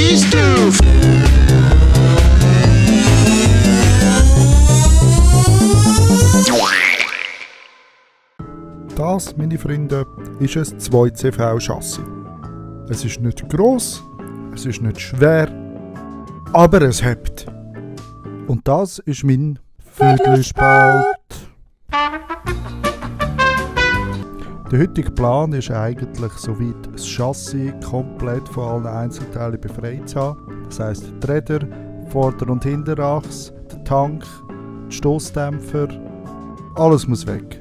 please do. Das, meine Freunde, ist ein 2CV-Chassis. Es ist nicht gross, es ist nicht schwer, aber es hebt. Und das ist mein Vögelspalt. Der heutige Plan ist eigentlich, soweit das Chassis komplett von allen Einzelteilen befreit zu haben. Das heisst, die Räder, Vorder- und Hinterachse, der Tank, die Stossdämpfer, alles muss weg.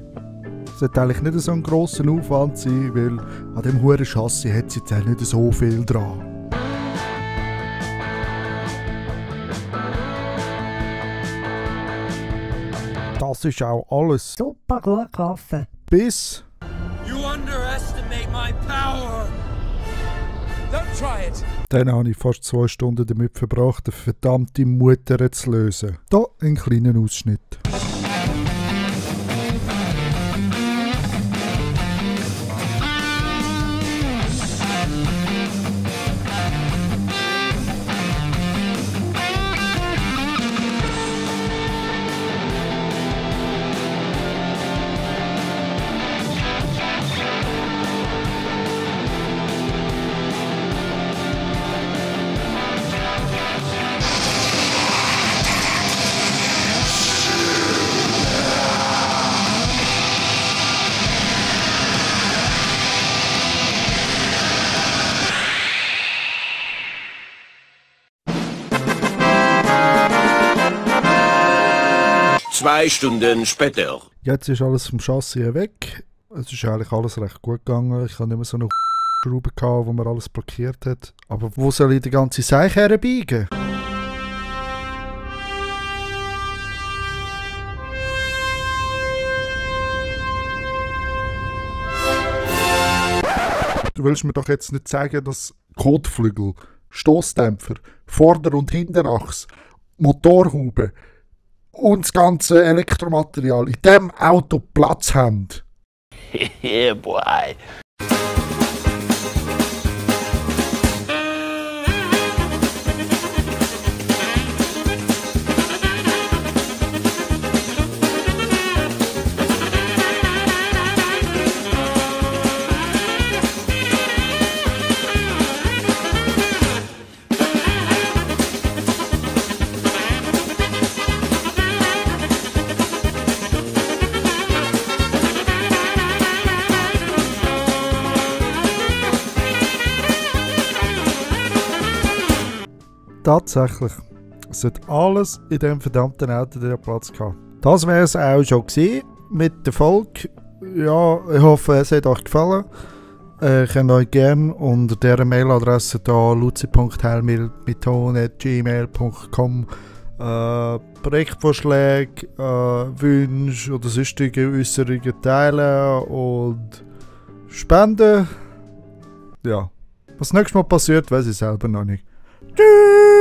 Es sollte eigentlich nicht so ein grosser Aufwand sein, weil an dem hohen Chassis hat es jetzt auch nicht so viel dran. Das ist auch alles. Super gut gelaufen. Bis... You underestimate my power. Don't try it. Dann habe ich fast 2 Stunden damit verbracht, eine verdammte Mutter zu lösen. Hier ein kleiner Ausschnitt. Zwei Stunden später. Jetzt ist alles vom Chassis weg. Es ist eigentlich alles recht gut gegangen. Ich habe nicht mehr so eine Schraube gehabt, wo man alles blockiert hat. Aber wo soll ich die ganze Seich herbiegen? Du willst mir doch jetzt nicht sagen, dass Kotflügel, Stossdämpfer, Vorder- und Hinterachse, Motorhaube und das ganze Elektromaterial in diesem Auto Platz haben. Yeah, boy. Tatsächlich, es hat alles in diesem verdammten Auto Platz gehabt. Das wäre es auch schon gewesen mit der Folge. Ja, ich hoffe, es hat euch gefallen. Ihr könnt euch gerne unter dieser Mailadresse hier luzi.helmil@gmail.com Projektvorschläge, Wünsche oder sonstige Äußerungen teilen und spenden. Ja, was nächstes Mal passiert, weiß ich selber noch nicht. Tschüss!